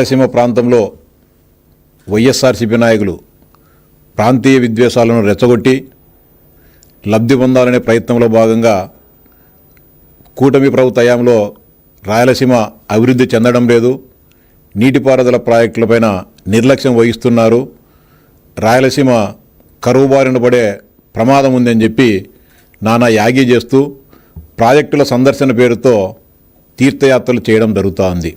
రాయలసీమ ప్రాంతంలో వైఎస్ఆర్సీపీ నాయకులు ప్రాంతీయ విద్వేషాలను రెచ్చగొట్టి లబ్ధి పొందాలనే ప్రయత్నంలో భాగంగా కూటమి ప్రభుత్వ హయాంలో రాయలసీమ అభివృద్ధి చెందడం లేదు, నీటిపారుదల ప్రాజెక్టులపైన నిర్లక్ష్యం వహిస్తున్నారు, రాయలసీమ కరువు బారిన పడే ప్రమాదం ఉందని చెప్పి నానా యాగి చేస్తూ ప్రాజెక్టుల సందర్శన పేరుతో తీర్థయాత్రలు చేయడం జరుగుతోంది.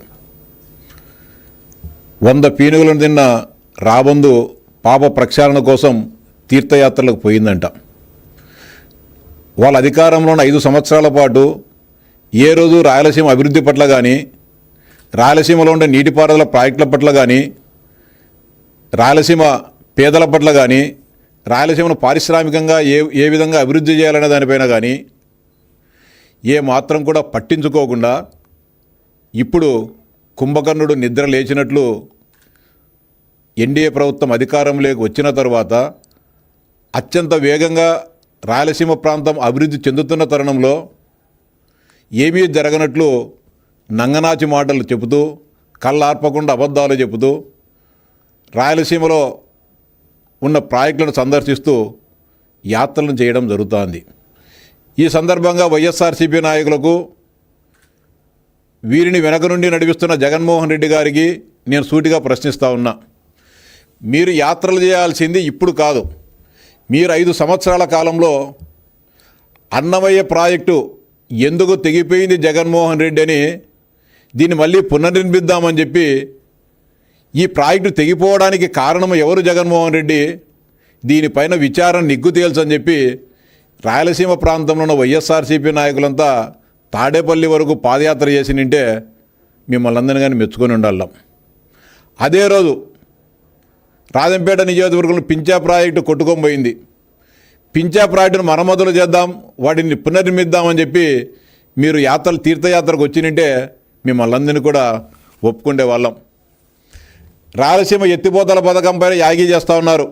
100 పీనుగులను తిన్న రాబందు పాప ప్రక్షాళన కోసం తీర్థయాత్రలకు పోయిందంట. వాళ్ళ అధికారంలో ఉన్న 5 సంవత్సరాల పాటు ఏ రోజు రాయలసీమ అభివృద్ధి పట్ల కానీ, రాయలసీమలో ఉండే నీటిపారుదల ప్రాజెక్టుల పట్ల కానీ, రాయలసీమ పేదల పట్ల కానీ, రాయలసీమను పారిశ్రామికంగా ఏ విధంగా అభివృద్ధి చేయాలనే దానిపైన కానీ ఏ మాత్రం కూడా పట్టించుకోకుండా ఇప్పుడు కుంభకర్ణుడు నిద్ర లేచినట్లు ఎన్డీఏ ప్రభుత్వం అధికారంలోకి వచ్చిన తర్వాత అత్యంత వేగంగా రాయలసీమ ప్రాంతం అభివృద్ధి చెందుతున్న తరుణంలో ఏమీ జరగనట్లు నంగనాచి మాటలు చెబుతూ, కళ్ళార్పకుండా అబద్ధాలు చెబుతూ రాయలసీమలో ఉన్న ప్రాజెక్టులను సందర్శిస్తూ యాత్రలను చేయడం జరుగుతోంది. ఈ సందర్భంగా వైఎస్ఆర్సీపీ నాయకులకు, వీరిని వెనక నుండి నడిపిస్తున్న జగన్మోహన్ రెడ్డి గారికి నేను సూటిగా ప్రశ్నిస్తూ ఉన్నా. మీరు యాత్రలు చేయాల్సింది ఇప్పుడు కాదు. మీరు 5 సంవత్సరాల కాలంలో అన్నమయ్య ప్రాజెక్టు ఎందుకు తెగిపోయింది జగన్మోహన్ రెడ్డి అని దీన్ని మళ్ళీ పునర్నిర్మిద్దామని చెప్పి, ఈ ప్రాజెక్టు తెగిపోవడానికి కారణం ఎవరు జగన్మోహన్ రెడ్డి, దీనిపైన విచారణ నిగ్గు తేల్చని చెప్పి రాయలసీమ ప్రాంతంలో ఉన్న వైఎస్ఆర్సీపీ నాయకులంతా తాడేపల్లి వరకు పాదయాత్ర చేసి నింటే మిమ్మల్ని అందరినీ కానీ మెచ్చుకొని ఉండాలి. అదే రోజు రాజంపేట నియోజకవర్గంలో పింఛా ప్రాజెక్టు కొట్టుకొని పోయింది. పింఛా ప్రాజెక్టును మరమ్మతులు చేద్దాం, వాటిని పునర్నిర్మిద్దామని చెప్పి మీరు తీర్థయాత్రకు వచ్చినంటే మిమ్మల్ని అందరినీ కూడా ఒప్పుకునే వాళ్ళం. రాయలసీమ ఎత్తిపోతల పథకం పైన యాగి చేస్తూ ఉన్నారు.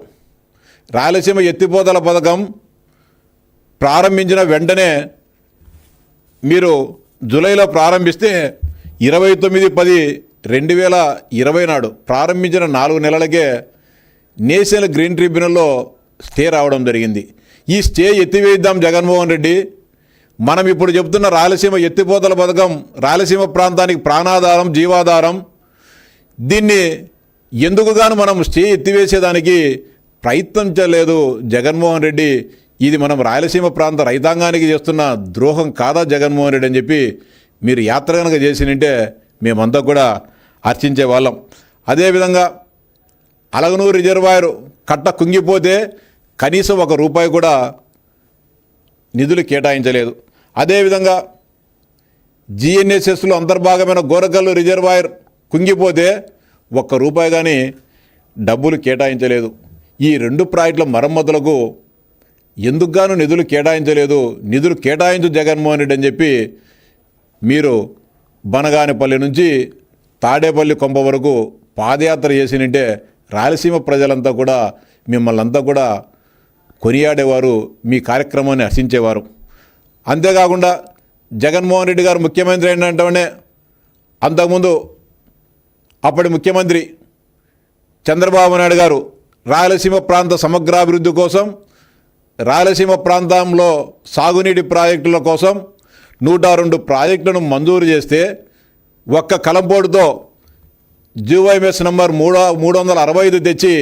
రాయలసీమ ఎత్తిపోతల పథకం ప్రారంభించిన వెంటనే మీరు జూలైలో ప్రారంభిస్తే 29/10/2020 నాడు ప్రారంభించిన 4 నెలలకే నేషనల్ గ్రీన్ ట్రిబ్యునల్లో స్టే రావడం జరిగింది. ఈ స్టే ఎత్తివేద్దాం జగన్మోహన్ రెడ్డి. మనం ఇప్పుడు చెప్తున్న రాయలసీమ ఎత్తిపోతల పథకం రాయలసీమ ప్రాంతానికి ప్రాణాధారం, జీవాధారం. దీన్ని ఎందుకుగాను మనం స్టే ఎత్తివేసేదానికి ప్రయత్నించలేదు జగన్మోహన్ రెడ్డి. ఇది మనం రాయలసీమ ప్రాంత రైతాంగానికి చేస్తున్న ద్రోహం కాదా జగన్మోహన్ రెడ్డి అని చెప్పి మీరు యాత్ర కనుక చేసినంటే మేమంతా కూడా హర్షించే వాళ్ళం. అదేవిధంగా అలగనూరు రిజర్వాయర్ కట్ట కుంగిపోతే కనీసం ₹1 కూడా నిధులు కేటాయించలేదు. అదేవిధంగా GNSSలో అంతర్భాగమైన గోరకల్లు రిజర్వాయర్ కుంగిపోతే ₹1 కానీ డబ్బులు కేటాయించలేదు. ఈ 2 ప్రాజెక్టుల మరమ్మతులకు ఎందుకుగాను నిధులు కేటాయించలేదు, నిధులు కేటాయించు జగన్మోహన్ రెడ్డి అని చెప్పి మీరు బనగానిపల్లి నుంచి తాడేపల్లి కొంప వరకు పాదయాత్ర చేసినంటే రాయలసీమ ప్రజలంతా కూడా మిమ్మల్ని అంతా కూడా కొనియాడేవారు, మీ కార్యక్రమాన్ని హర్షించేవారు. అంతేకాకుండా జగన్మోహన్ రెడ్డి గారు ముఖ్యమంత్రి అయినంటనే అంతకుముందు అప్పటి ముఖ్యమంత్రి చంద్రబాబు నాయుడు గారు రాయలసీమ ప్రాంత సమగ్రాభివృద్ధి కోసం, రాయలసీమ ప్రాంతంలో సాగునీటి ప్రాజెక్టుల కోసం 102 ప్రాజెక్టులను మంజూరు చేస్తే ఒక్క కలంపోటుతో GOMS నంబర్ 365 తెచ్చి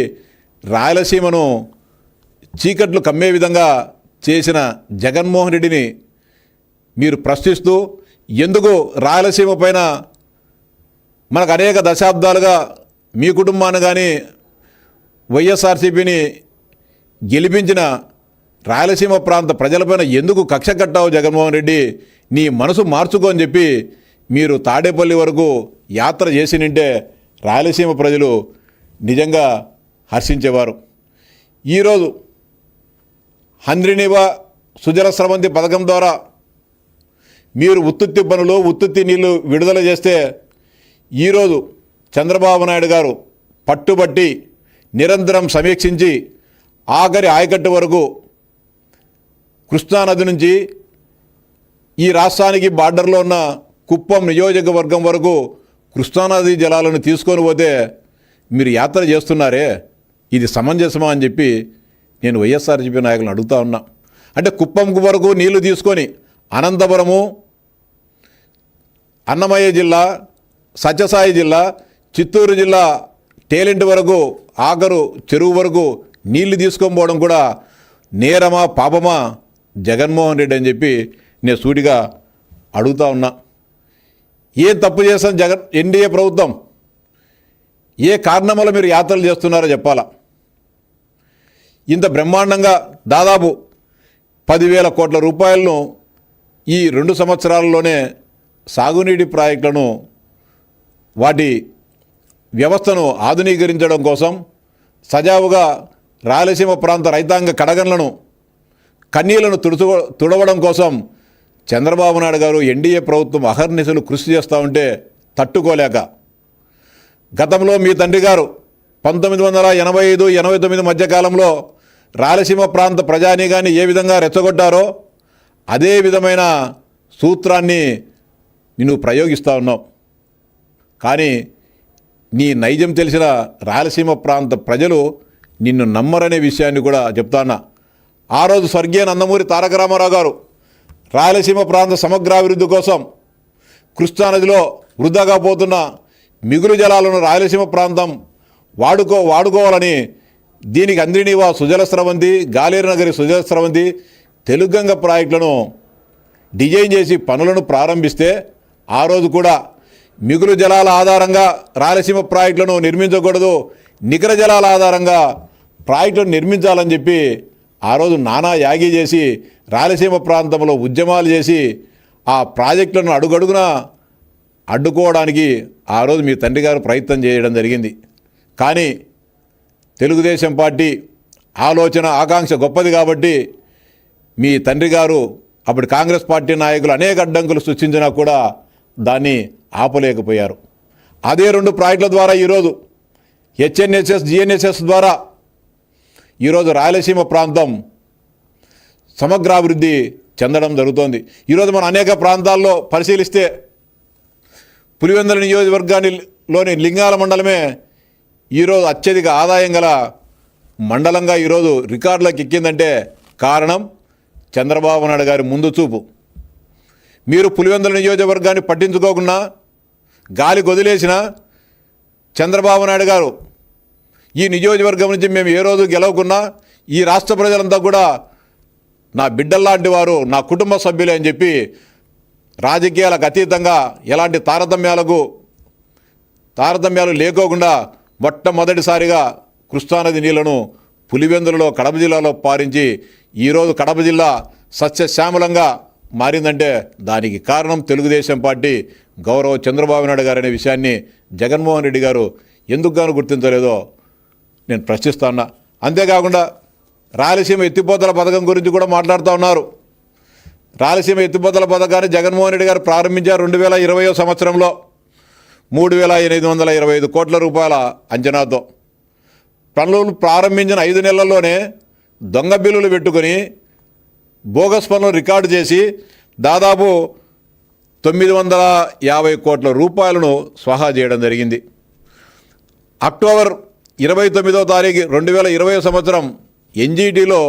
రాయలసీమను చీకట్లు కమ్మే విధంగా చేసిన జగన్మోహన్ రెడ్డిని మీరు ప్రశ్నిస్తూ, ఎందుకు రాయలసీమ పైన మనకు అనేక దశాబ్దాలుగా మీ కుటుంబాన్ని కానీ వైఎస్ఆర్సీపీని గెలిపించిన రాయలసీమ ప్రాంత ప్రజలపైన ఎందుకు కక్ష కట్టావు జగన్మోహన్ రెడ్డి, నీ మనసు మార్చుకో అని చెప్పి మీరు తాడేపల్లి వరకు యాత్ర చేసినంటే రాయలసీమ ప్రజలు నిజంగా హర్షించేవారు. ఈరోజు హంద్రినీవా సుజల స్రవంతి పథకం ద్వారా మీరు ఉత్తుత్తి పనులు, ఉత్తుత్తి నీళ్లు విడుదల చేస్తే ఈరోజు చంద్రబాబు నాయుడు గారు పట్టుబట్టి నిరంతరం సమీక్షించి ఆఖరి ఆయకట్టు వరకు కృష్ణానది నుంచి ఈ రాష్ట్రానికి బార్డర్లో ఉన్న కుప్పం నియోజకవర్గం వరకు కృష్ణానది జలాలను తీసుకొని పోతే మీరు యాత్ర చేస్తున్నారే, ఇది సమంజసమా అని చెప్పి నేను వైఎస్ఆర్సీపీ నాయకులను అడుగుతా ఉన్నా. అంటే కుప్పంకు వరకు నీళ్లు తీసుకొని అనంతపురము, అన్నమయ్య జిల్లా, సత్యసాయి జిల్లా, చిత్తూరు జిల్లా టేలెంట్ వరకు, ఆఖరు చెరువు వరకు నీళ్లు తీసుకొని పోవడం కూడా నేరమా పాపమా జగన్మోహన్ రెడ్డి అని చెప్పి నేను సూటిగా అడుగుతా ఉన్నా. ఏం తప్పు చేస్తాను ఎన్డీఏ ప్రభుత్వం? ఏ కారణం వల్ల మీరు యాత్రలు చేస్తున్నారో చెప్పాలా. ఇంత బ్రహ్మాండంగా దాదాపు 10,000 కోట్ల రూపాయలను ఈ 2 సంవత్సరాల్లోనే సాగునీటి ప్రాజెక్టులను, వాటి వ్యవస్థను ఆధునీకరించడం కోసం సజావుగా రాయలసీమ ప్రాంత రైతాంగ కడగండ్లను, కన్నీళ్లను తుడవడం కోసం చంద్రబాబు నాయుడు గారు, ఎన్డీఏ ప్రభుత్వం అహర్నిశలు కృషి చేస్తూ ఉంటే తట్టుకోలేక, గతంలో మీ తండ్రి గారు 1985-89 మధ్యకాలంలో రాయలసీమ ప్రాంత ప్రజానీకాన్ని ఏ విధంగా రెచ్చగొట్టారో అదే విధమైన సూత్రాన్ని నువ్వు ప్రయోగిస్తూ ఉన్నావు. కానీ నీ నైజం తెలిసిన రాయలసీమ ప్రాంత ప్రజలు నిన్ను నమ్మరనే విషయాన్ని కూడా చెప్తానా. ఆ రోజు స్వర్గీయ నందమూరి తారక రామారావు గారు రాయలసీమ ప్రాంత సమగ్రాభివృద్ధి కోసం కృష్ణానదిలో వృధాగా పోతున్న మిగులు జలాలను రాయలసీమ ప్రాంతం వాడుకోవాలని దీనికి అంద్రినీవా సుజల స్రవంతి, గాలేరు నగరి సుజల స్రవంతి, తెలుగంగ ప్రాజెక్టులను డిజైన్ చేసి పనులను ప్రారంభిస్తే ఆ రోజు కూడా మిగులు జలాల ఆధారంగా రాయలసీమ ప్రాజెక్టులను నిర్మించకూడదు, నికర జలాల ఆధారంగా ప్రాజెక్టులను నిర్మించాలని చెప్పి ఆ రోజు నానా యాగి చేసి రాయలసీమ ప్రాంతంలో ఉద్యమాలు చేసి ఆ ప్రాజెక్టులను అడుగడుగునా అడ్డుకోవడానికి ఆ రోజు మీ తండ్రి గారు ప్రయత్నం చేయడం జరిగింది. కానీ తెలుగుదేశం పార్టీ ఆలోచన, ఆకాంక్ష గొప్పది కాబట్టి మీ తండ్రి గారు, అప్పుడు కాంగ్రెస్ పార్టీ నాయకులు అనేక అడ్డంకులు సృష్టించినా కూడా దాన్ని ఆపలేకపోయారు. అదే 2 ప్రాజెక్టుల ద్వారా ఈరోజు హెచ్ఎన్ఎస్ఎస్, జిఎన్ఎస్ఎస్ ద్వారా ఈరోజు రాయలసీమ ప్రాంతం సమగ్రాభివృద్ధి చెందడం జరుగుతోంది. ఈరోజు మనం అనేక ప్రాంతాల్లో పరిశీలిస్తే పులివెందుల నియోజకవర్గానిలోని లింగాల మండలమే ఈరోజు అత్యధిక ఆదాయం గల మండలంగా ఈరోజు రికార్డులకు ఎక్కిందంటే కారణం చంద్రబాబు నాయుడు గారి ముందు చూపు. మీరు పులివెందుల నియోజకవర్గాన్ని పట్టించుకోకుండా గాలి వదిలేసిన చంద్రబాబు నాయుడు గారు ఈ నియోజకవర్గం నుంచి మేము ఏ రోజు గెలవకున్నా ఈ రాష్ట్ర ప్రజలంతా కూడా నా బిడ్డల్లాంటి వారు, నా కుటుంబ సభ్యులే అని చెప్పి రాజకీయాలకు అతీతంగా ఎలాంటి తారతమ్యాలు లేకోకుండా మొట్టమొదటిసారిగా కృష్ణానది నీళ్లను పులివెందులలో, కడప జిల్లాలో పారించి ఈరోజు కడప జిల్లా సస్యశ్యామలంగా మారిందంటే దానికి కారణం తెలుగుదేశం పార్టీ గౌరవ చంద్రబాబు నాయుడు గారు అనే విషయాన్ని జగన్మోహన్ రెడ్డి గారు ఎందుకు గుర్తించలేదో నేను ప్రశ్నిస్తున్నా. అంతేకాకుండా రాయలసీమ ఎత్తిపోతల పథకం గురించి కూడా మాట్లాడుతూ ఉన్నారు. రాయలసీమ ఎత్తిపోతల పథకాన్ని జగన్మోహన్ రెడ్డి గారు ప్రారంభించారు 2020 సంవత్సరంలో 3,825 కోట్ల రూపాయల అంచనాతో. పనులు ప్రారంభించిన 5 నెలల్లోనే దొంగ బిల్లులు పెట్టుకొని బోగస్ పనులు రికార్డు చేసి దాదాపు 950 కోట్ల రూపాయలను స్వాహా చేయడం జరిగింది. అక్టోబర్ 29వ తారీఖు 2020 సంవత్సరం ఎన్జీటీలో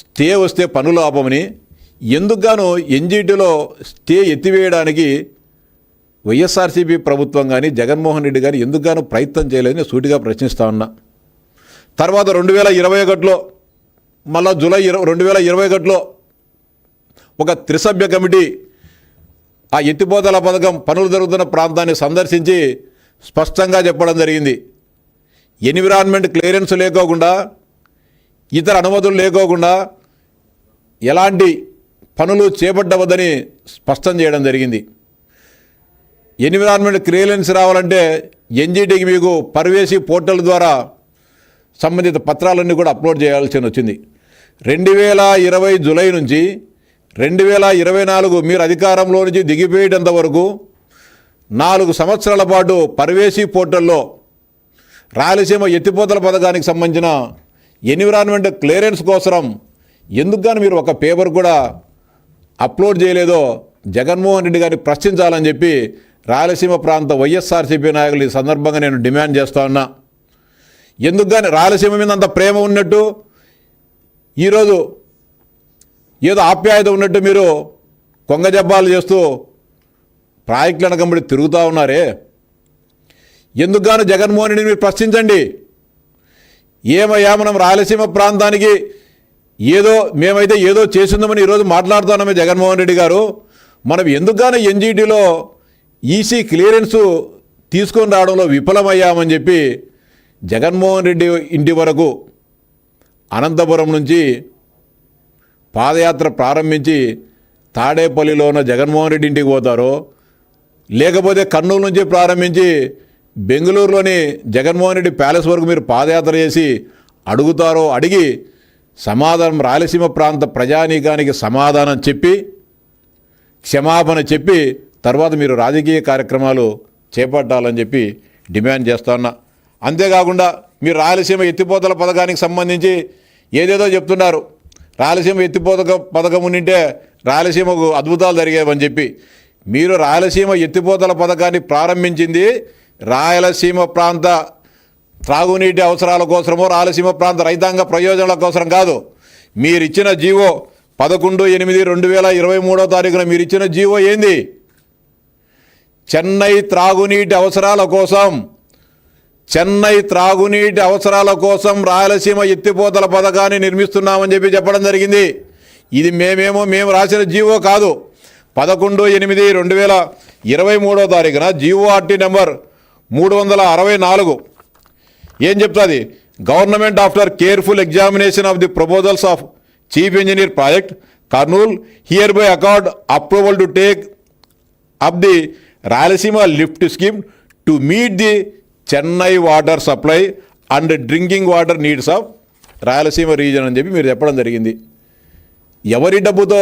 స్టే వస్తే పనులు ఆపమని, ఎందుకుగాను ఎన్జీటీలో స్టే ఎత్తివేయడానికి వైఎస్ఆర్సీపీ ప్రభుత్వం కానీ జగన్మోహన్ రెడ్డి గారు ఎందుకుగాను ప్రయత్నం చేయలేదని సూటిగా ప్రశ్నిస్తా ఉన్నా. తర్వాత 2021లో మళ్ళా జూలై 2021లో ఒక త్రిసభ్య కమిటీ ఆ ఎత్తిపోతల పథకం పనులు జరుగుతున్న ప్రాంతాన్ని సందర్శించి స్పష్టంగా చెప్పడం జరిగింది. ఎన్విరాన్మెంట్ క్లియరెన్స్ లేకోకుండా, ఇతర అనుమతులు లేకోకుండా ఎలాంటి పనులు చేపట్టవద్దని స్పష్టం చేయడం జరిగింది. ఎన్విరాన్మెంట్ క్లియరెన్స్ రావాలంటే ఎన్జీటీకి మీకు పర్వేసి పోర్టల్ ద్వారా సంబంధిత పత్రాలన్నీ కూడా అప్లోడ్ చేయాల్సి వచ్చింది. 2020 జూలై నుంచి 2024 మీరు అధికారంలో నుంచి దిగిపోయేటంత వరకు 4 సంవత్సరాల పాటు పర్వేసి పోర్టల్లో రాయలసీమ ఎత్తిపోతల పథకానికి సంబంధించిన ఎన్విరాన్మెంట్ క్లియరెన్స్ కోసం ఎందుకుగాను మీరు ఒక పేపర్ కూడా అప్లోడ్ చేయలేదో జగన్మోహన్ రెడ్డి గారిని ప్రశ్నించాలని చెప్పి రాయలసీమ ప్రాంత వైఎస్ఆర్సీపీ నాయకులు ఈ సందర్భంగా నేను డిమాండ్ చేస్తా ఉన్నా. ఎందుకు కానీ రాయలసీమ మీద అంత ప్రేమ ఉన్నట్టు, ఈరోజు ఏదో ఆప్యాయత ఉన్నట్టు మీరు కొంగజబ్బాలు చేస్తూ ప్రాజెక్టుల వెనకంబడి తిరుగుతూ ఉన్నారే, ఎందుకు గాను జగన్మోహన్ రెడ్డిని మీరు ప్రశ్నించండి. ఏమయ్యా మనం రాయలసీమ ప్రాంతానికి మేమైతే ఏదో చేసిందామని ఈరోజు మాట్లాడుతున్నామే జగన్మోహన్ రెడ్డి గారు, మనం ఎందుకుగానో ఎన్జీటీలో ఈసీ క్లియరెన్సు తీసుకొని రావడంలో విఫలమయ్యామని చెప్పి జగన్మోహన్ రెడ్డి ఇంటి వరకు అనంతపురం నుంచి పాదయాత్ర ప్రారంభించి తాడేపల్లిలో ఉన్న జగన్మోహన్ రెడ్డి ఇంటికి పోతారో, లేకపోతే కర్నూలు నుంచి ప్రారంభించి బెంగళూరులోని జగన్మోహన్ రెడ్డి ప్యాలెస్ వరకు మీరు పాదయాత్ర చేసి అడుగుతారో, అడిగి సమాధానం రాయలసీమ ప్రాంత ప్రజానీకానికి సమాధానం చెప్పి క్షమాపణ చెప్పి తర్వాత మీరు రాజకీయ కార్యక్రమాలు చేపట్టాలని చెప్పి డిమాండ్ చేస్తా ఉన్నా. అంతేకాకుండా మీరు రాయలసీమ ఎత్తిపోతల పథకానికి సంబంధించి ఏదేదో చెప్తున్నారు. రాయలసీమ ఎత్తిపోత పథకం ఉండింటే రాయలసీమకు అద్భుతాలు జరిగేవని చెప్పి, మీరు రాయలసీమ ఎత్తిపోతల పథకాన్ని ప్రారంభించింది రాయలసీమ ప్రాంత త్రాగునీటి అవసరాల కోసమో రాయలసీమ ప్రాంత రైతాంగ ప్రయోజనాల కోసం కాదు. మీరిచ్చిన జీవో 11/8/2023 మీరు ఇచ్చిన జీవో ఏంది? చెన్నై త్రాగునీటి అవసరాల కోసం రాయలసీమ ఎత్తిపోతల పథకాన్ని నిర్మిస్తున్నామని చెప్పి చెప్పడం జరిగింది. ఇది మేము రాసిన జీవో కాదు. 11/8/2023 జీవోఆర్టీ నెంబర్ 364 ఏం చెప్తుంది? Government after careful examination of the proposals of chief engineer project Kurnool here by accord approval to take up the Rayalaseema lift scheme to meet the Chennai water supply and drinking water needs of Rayalaseema reason అని చెప్పి మీరు చెప్పడం జరిగింది. ఎవరి డబ్బుతో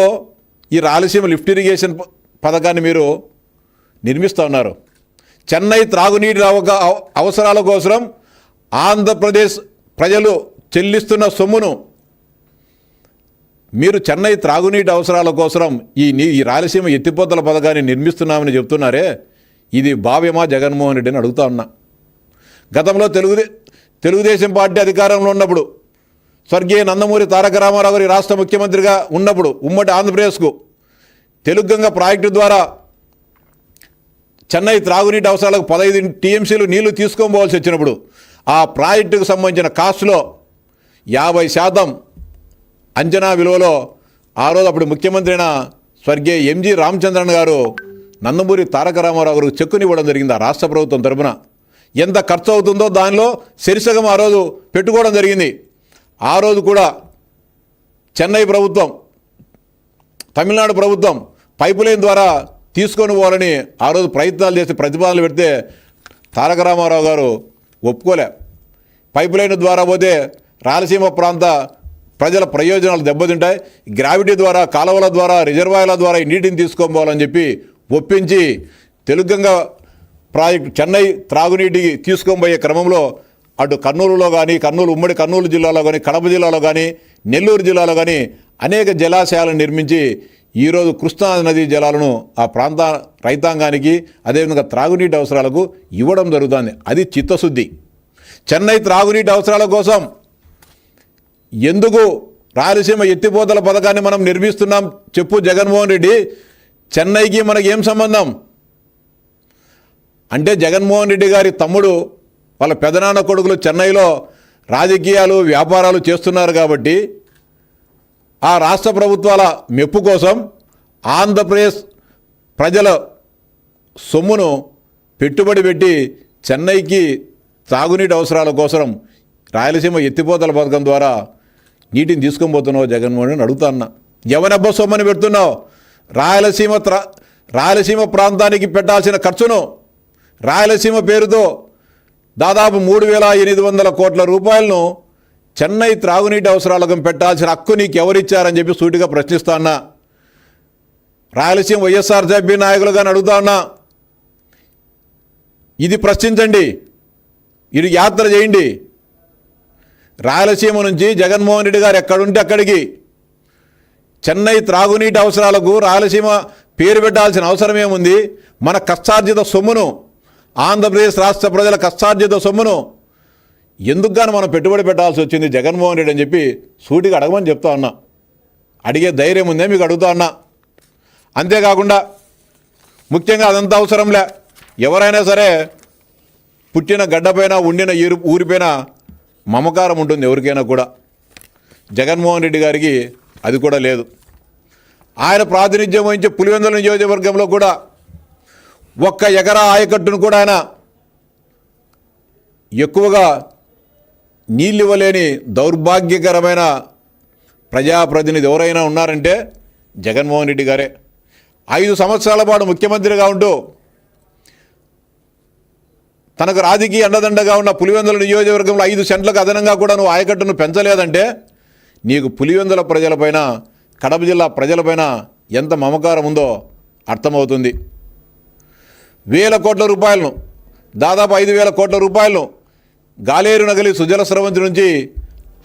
ఈ Rayalaseema lift irrigation పథకాన్ని మీరు నిర్మిస్తూ ఉన్నారు? చెన్నై త్రాగునీటి అవసరాల కోసం ఆంధ్రప్రదేశ్ ప్రజలు చెల్లిస్తున్న సొమ్మును మీరు చెన్నై త్రాగునీటి అవసరాల కోసం ఈ రాయలసీమ ఎత్తిపోతల పథకాన్ని నిర్మిస్తున్నామని చెప్తున్నారే, ఇది భావ్యమా జగన్మోహన్ రెడ్డిని అడుగుతా ఉన్నా. గతంలో తెలుగుదేశం పార్టీ అధికారంలో ఉన్నప్పుడు స్వర్గీయ నందమూరి తారక రామారావు గారి రాష్ట్ర ముఖ్యమంత్రిగా ఉన్నప్పుడు ఉమ్మడి ఆంధ్రప్రదేశ్కు తెలుగుగంగ ప్రాజెక్టు ద్వారా చెన్నై త్రాగునీటి అవసరాలకు 15 టీఎంసీలు నీళ్లు తీసుకోపోవాల్సి వచ్చినప్పుడు ఆ ప్రాజెక్టుకు సంబంధించిన కాస్ట్లో 50% అంచనా విలువలో ఆ రోజు అప్పుడు ముఖ్యమంత్రి అయిన స్వర్గీయ ఎంజి రామచంద్రన్ గారు నందమూరి తారక రామారావు గారికి చెక్కునివ్వడం జరిగింది. ఆ రాష్ట్ర ప్రభుత్వం తరపున ఎంత ఖర్చు అవుతుందో దానిలో సరిసగం ఆ రోజు పెట్టుకోవడం జరిగింది. ఆ రోజు కూడా చెన్నై ప్రభుత్వం, తమిళనాడు ప్రభుత్వం పైపు లైన్ ద్వారా తీసుకొని పోవాలని ఆ రోజు ప్రయత్నాలు చేసి ప్రతిపాదనలు పెడితే తారక రామారావు గారు ఒప్పుకోలే. పైపు లైన్ ద్వారా పోతే రాయలసీమ ప్రాంత ప్రజల ప్రయోజనాలు దెబ్బతింటాయి, గ్రావిటీ ద్వారా, కాలువల ద్వారా, రిజర్వాయర్ల ద్వారా ఈ నీటిని తీసుకొని పోవాలని చెప్పి ఒప్పించి తెలుగుగంగ ప్రాజెక్టు చెన్నై త్రాగునీటికి తీసుకొని పోయే క్రమంలో అటు కర్నూలులో కానీ, ఉమ్మడి కర్నూలు జిల్లాలో కానీ, కడప జిల్లాలో కానీ, నెల్లూరు జిల్లాలో కానీ అనేక జలాశయాలను నిర్మించి ఈరోజు కృష్ణా నదీ జలాలను ఆ ప్రాంత రైతాంగానికి అదేవిధంగా త్రాగునీటి అవసరాలకు ఇవ్వడం జరుగుతుంది. అది చిత్తశుద్ధి. చెన్నై త్రాగునీటి అవసరాల కోసం ఎందుకు రాయలసీమ ఎత్తిపోతల పథకాన్ని మనం నిర్మిస్తున్నాం చెప్పు జగన్మోహన్ రెడ్డి? చెన్నైకి మనకి ఏం సంబంధం? అంటే జగన్మోహన్ రెడ్డి గారి తమ్ముడు వాళ్ళ పెదనాన్న కొడుకులు చెన్నైలో రాజకీయాలు వ్యాపారాలు చేస్తున్నారు కాబట్టి ఆ రాష్ట్ర ప్రభుత్వాల మెప్పు కోసం ఆంధ్రప్రదేశ్ ప్రజల సొమ్మును పెట్టుబడి పెట్టి చెన్నైకి తాగునీటి అవసరాల కోసం రాయలసీమ ఎత్తిపోతల పథకం ద్వారా నీటిని తీసుకొని పోతున్నావు జగన్మోహన్ రెడ్డిని అడుగుతా ఉన్నా. ఎవనబ్బ సొమ్మని పెడుతున్నావు? రాయలసీమ ప్రాంతానికి పెట్టాల్సిన ఖర్చును రాయలసీమ పేరుతో దాదాపు 3,800 కోట్ల రూపాయలను చెన్నై త్రాగునీటి అవసరాలకు పెట్టాల్సిన హక్కు నీకు ఎవరిచ్చారని చెప్పి సూటిగా ప్రశ్నిస్తా ఉన్నా. రాయలసీమ వైఎస్ఆర్సీపీ నాయకులుగా అడుగుతా ఉన్నా. ఇది ప్రశ్నించండి, ఇది యాత్ర చేయండి. రాయలసీమ నుంచి జగన్మోహన్ రెడ్డి గారు ఎక్కడుంటే అక్కడికి చెన్నై త్రాగునీటి అవసరాలకు రాయలసీమ పేరు పెట్టాల్సిన అవసరం ఏముంది? మన కష్టార్జిత సొమ్మును, ఆంధ్రప్రదేశ్ రాష్ట్ర ప్రజల కష్టార్జిత సొమ్మును ఎందుకుగాను మనం పెట్టుబడి పెట్టాల్సి వచ్చింది జగన్మోహన్ రెడ్డి అని చెప్పి సూటిగా అడగమని చెప్తా ఉన్నా. అడిగే ధైర్యం ఉందే మీకు అడుగుతా ఉన్నా. అంతేకాకుండా ముఖ్యంగా అదంతా అవసరంలే, ఎవరైనా సరే పుట్టిన గడ్డపైన ఉండిన ఊరిపైన మమకారం ఉంటుంది ఎవరికైనా కూడా. జగన్మోహన్ రెడ్డి గారికి అది కూడా లేదు. ఆయన ప్రాతినిధ్యం వహించే పులివెందుల నియోజకవర్గంలో కూడా ఒక్క ఎకరా ఆయకట్టును కూడా ఆయన ఎక్కువగా నీళ్ళు ఇవ్వలేని దౌర్భాగ్యకరమైన ప్రజాప్రతినిధి ఎవరైనా ఉన్నారంటే జగన్మోహన్ రెడ్డి గారే. 5 సంవత్సరాల పాటు ముఖ్యమంత్రిగా ఉంటూ తనకు రాజకీయ అండదండగా ఉన్న పులివెందుల నియోజకవర్గంలో 5 సెంట్లకు అదనంగా కూడా నువ్వు ఆయకట్టును పెంచలేదంటే నీకు పులివెందుల ప్రజలపైన, కడప జిల్లా ప్రజలపైన ఎంత మమకారం ఉందో అర్థమవుతుంది. వేల కోట్ల రూపాయలను, దాదాపు 5,000 కోట్ల రూపాయలను గాలేరు నగలి సుజల స్రవంతి నుంచి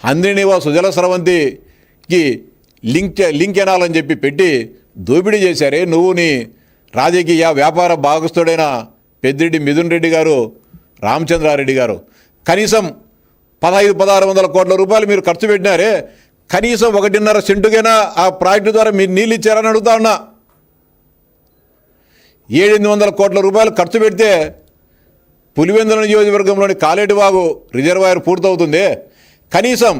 హంద్రినివా సుజల స్రవంతికి లింక్ ఎనాలని చెప్పి పెట్టి దోపిడీ చేశారే నువ్వు, నీ రాజకీయ వ్యాపార భాగస్థుడైన పెద్దిరెడ్డి మిథున్ రెడ్డి గారు, రామచంద్రారెడ్డి గారు. కనీసం 1500-1600 కోట్ల రూపాయలు మీరు ఖర్చు పెట్టినారే, కనీసం 1.5 సెంటుకైనా ఆ ప్రాజెక్టు ద్వారా మీరు నీళ్ళు ఇచ్చారని అడుగుతా ఉన్నా. 700 కోట్ల రూపాయలు ఖర్చు పెడితే పులివెందుల నియోజకవర్గంలోని కాలేటివాగు రిజర్వాయర్ పూర్తవుతుంది. కనీసం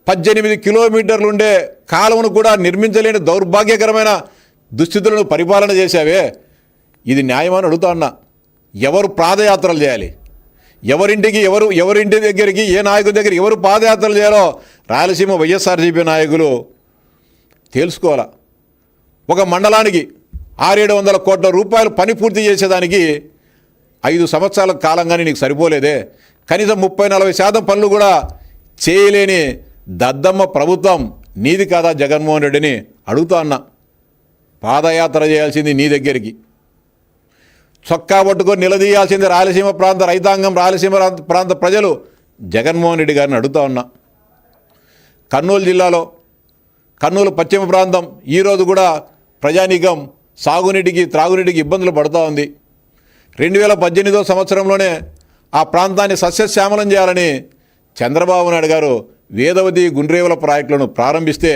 18 కిలోమీటర్లు ఉండే కాలువను కూడా నిర్మించలేని దౌర్భాగ్యకరమైన దుస్థితులను పరిపాలన చేశావే, ఇది న్యాయమని అడుగుతా ఉన్నా. ఎవరు పాదయాత్రలు చేయాలి, ఎవరింటి దగ్గరికి, ఏ నాయకుడి దగ్గర ఎవరు పాదయాత్రలు చేయాలో రాయలసీమ వైఎస్ఆర్సీపీ నాయకులు తెలుసుకోవాలా. ఒక మండలానికి 600-700 కోట్ల రూపాయలు పని పూర్తి చేసేదానికి 5 సంవత్సరాల కాలంగానే నీకు సరిపోలేదే. కనీసం 30-40% పనులు కూడా చేయలేని దద్దమ్మ ప్రభుత్వం నీది కాదా జగన్మోహన్ రెడ్డిని అడుగుతా అన్నా. పాదయాత్ర చేయాల్సింది నీ దగ్గరికి, చొక్కా పట్టుకొని నిలదీయాల్సింది రాయలసీమ ప్రాంత రైతాంగం, రాయలసీమ ప్రాంత ప్రజలు జగన్మోహన్ రెడ్డి గారిని అడుగుతా ఉన్నా. కర్నూలు జిల్లాలో, కర్నూలు పశ్చిమ ప్రాంతం ఈరోజు కూడా ప్రజానీకం సాగునీటికి, త్రాగునీటికి ఇబ్బందులు పడుతూ ఉంది. 2018 సంవత్సరంలోనే ఆ ప్రాంతాన్ని సస్యశ్యామలం చేయాలని చంద్రబాబు నాయుడు గారు వేదవతి, గుండ్రేవుల ప్రాజెక్టులను ప్రారంభిస్తే,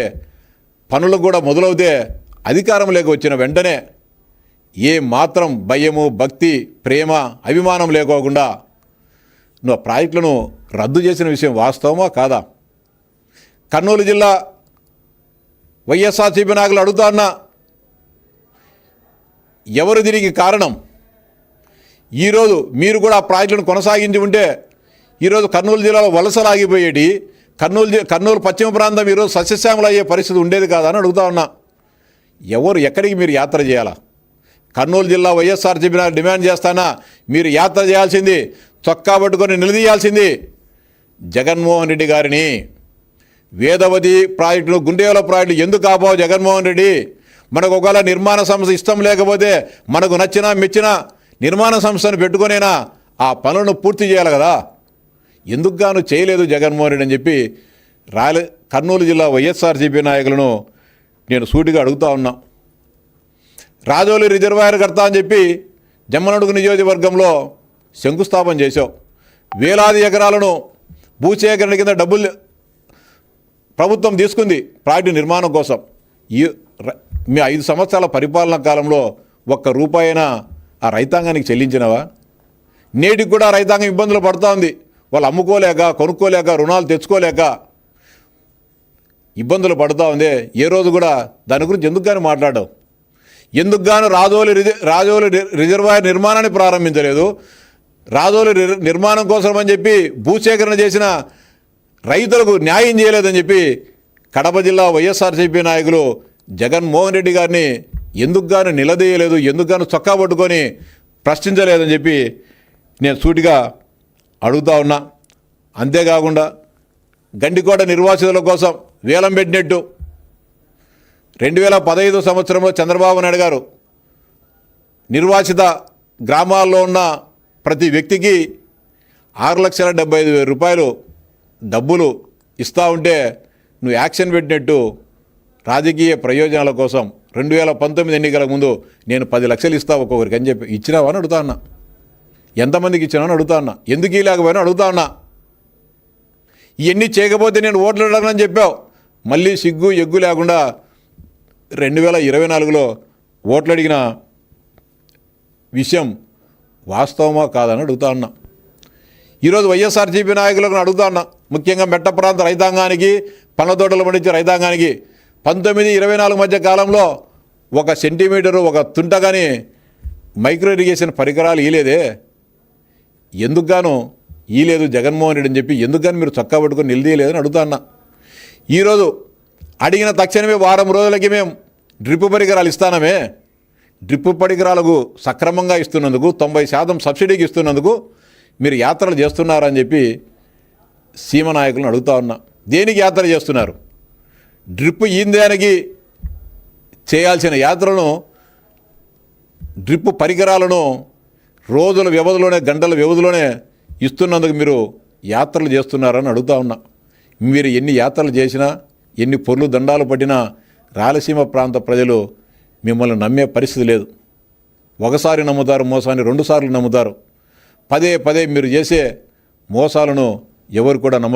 పనులు కూడా మొదలవుతే అధికారం లేక వచ్చిన వెంటనే ఏ మాత్రం భయము, భక్తి, ప్రేమ, అభిమానం లేకోకుండా నువ్వు ఆ ప్రాజెక్టులను రద్దు చేసిన విషయం వాస్తవమా కాదా? కర్నూలు జిల్లా వైఎస్ఆర్సీపీ నాయకులు అడుగుతా ఉన్నా, ఎవరు దీనికి కారణం? ఈరోజు మీరు కూడా ఆ ప్రాజెక్టులను కొనసాగించి ఉంటే ఈరోజు కర్నూలు జిల్లాలో వలసలాగిపోయేటి, కర్నూలు పశ్చిమ ప్రాంతం ఈరోజు సస్యశ్యామలు అయ్యే పరిస్థితి ఉండేది కాదా అని అడుగుతా ఉన్నా. ఎక్కడికి మీరు యాత్ర చేయాలా? కర్నూలు జిల్లా వైఎస్ఆర్సీపీ డిమాండ్ చేస్తానా, మీరు యాత్ర చేయాల్సింది, చొక్కా పట్టుకొని నిలదీయాల్సింది జగన్మోహన్ రెడ్డి గారిని. వేదవతి ప్రాజెక్టును, గుండేల ప్రాజెక్టు ఎందుకు ఆపావు జగన్మోహన్ రెడ్డి? మనకు ఒకవేళ నిర్మాణ సంస్థ ఇష్టం లేకపోతే మనకు నచ్చినా మెచ్చినా నిర్మాణ సంస్థను పెట్టుకునేనా ఆ పనులను పూర్తి చేయాలి కదా. ఎందుకు గాను చేయలేదు జగన్మోహన్ రెడ్డి అని చెప్పి కర్నూలు జిల్లా వైఎస్ఆర్సీపీ నాయకులను నేను సూటిగా అడుగుతా ఉన్నా. రాజోలి రిజర్వాయర్ కడతా అని చెప్పి జమ్మనడుగు నియోజకవర్గంలో శంకుస్థాపన చేశావు. వేలాది ఎకరాలను భూసేకరణ కింద డబ్బులు ప్రభుత్వం తీసుకుంది ప్రాజెక్టు నిర్మాణం కోసం. మీ 5 సంవత్సరాల పరిపాలనా కాలంలో ఒక్క రూపాయినా ఆ రైతాంగానికి చెల్లించినవా? నేటికి కూడా రైతాంగం ఇబ్బందులు పడుతూ ఉంది. వాళ్ళు అమ్ముకోలేక, కొనుక్కోలేక, రుణాలు తెచ్చుకోలేక ఇబ్బందులు పడుతూ ఉంది. ఏ రోజు కూడా దాని గురించి ఎందుకు కానీ మాట్లాడవు? ఎందుకు గాను రాజోలి రిజర్వాయర్ నిర్మాణాన్ని ప్రారంభించలేదు? రాజోలి నిర్మాణం కోసం అని చెప్పి భూసేకరణ చేసిన రైతులకు న్యాయం చేయలేదని చెప్పి కడప జిల్లా వైఎస్ఆర్సీపీ నాయకులు జగన్మోహన్ రెడ్డి గారిని ఎందుకు గాను నిలదీయలేదు, ఎందుకు గాను చొక్కా పట్టుకొని ప్రశ్నించలేదని చెప్పి నేను సూటిగా అడుగుతా ఉన్నా. అంతేకాకుండా గండికోట నిర్వాసితుల కోసం వేలం పెట్టినట్టు 2015 సంవత్సరంలో చంద్రబాబు నాయుడు గారు నిర్వాసిత గ్రామాల్లో ఉన్న ప్రతి వ్యక్తికి 6,75,000 రూపాయలు డబ్బులు ఇస్తూ ఉంటే నువ్వు యాక్షన్ పెట్టినట్టు రాజకీయ ప్రయోజనాల కోసం 2019 ఎన్నికల ముందు నేను 10 లక్షలు ఇస్తా ఒక్కొక్కరికి అని చెప్పి ఇచ్చినావా అని అడుగుతా అన్నా. ఎంతమందికి ఇచ్చినావని అడుగుతా అన్నా. ఎందుకు ఇలాగపోయినా అడుగుతా అన్నా. ఇవన్నీ చేయకపోతే నేను ఓట్లు అడగనని చెప్పావు. మళ్ళీ సిగ్గు ఎగ్గు లేకుండా 2024లో ఓట్లు అడిగిన విషయం వాస్తవమా కాదని అడుగుతా అన్నా. ఈరోజు వైఎస్ఆర్సీపీ నాయకులకు అడుగుతా అన్నా, ముఖ్యంగా మెట్ట ప్రాంత రైతాంగానికి, పళ్ళతోటలు పండించే రైతాంగానికి 19-24 మధ్య కాలంలో 1 సెంటీమీటరు 1 తుంట కానీ మైక్రో ఇరిగేషన్ పరికరాలు ఇయలేదే. ఎందుకు గాను ఇయలేదు జగన్మోహన్ రెడ్డి అని చెప్పి ఎందుకు కానీ మీరు చొక్కా పట్టుకొని నిలదీయలేదని అడుగుతా అన్నా. ఈరోజు అడిగిన తక్షణమే వారం రోజులకి మేము డ్రిప్ పరికరాలు ఇస్తానమే. డ్రిప్ పరికరాలకు సక్రమంగా ఇస్తున్నందుకు 90% సబ్సిడీకి ఇస్తున్నందుకు మీరు యాత్రలు చేస్తున్నారని చెప్పి సీమ నాయకులను అడుగుతా ఉన్నా. దేనికి యాత్ర చేస్తున్నారు? డ్రిప్ ఈందానికి చేయాల్సిన యాత్రలను, డ్రిప్ పరికరాలను రోజుల వ్యవధిలోనే, గంటల వ్యవధిలోనే ఇస్తున్నందుకు మీరు యాత్రలు చేస్తున్నారని అడుగుతా ఉన్నా. మీరు ఎన్ని యాత్రలు చేసినా, ఎన్ని పొర్లు దండాలు పట్టినా రాయలసీమ ప్రాంత ప్రజలు మిమ్మల్ని నమ్మే పరిస్థితి లేదు. ఒకసారి నమ్ముతారు మోసాన్ని, 2 సార్లు నమ్ముతారు. పదే పదే మీరు చేసే మోసాలను ఎవరు కూడా నమ్మరు.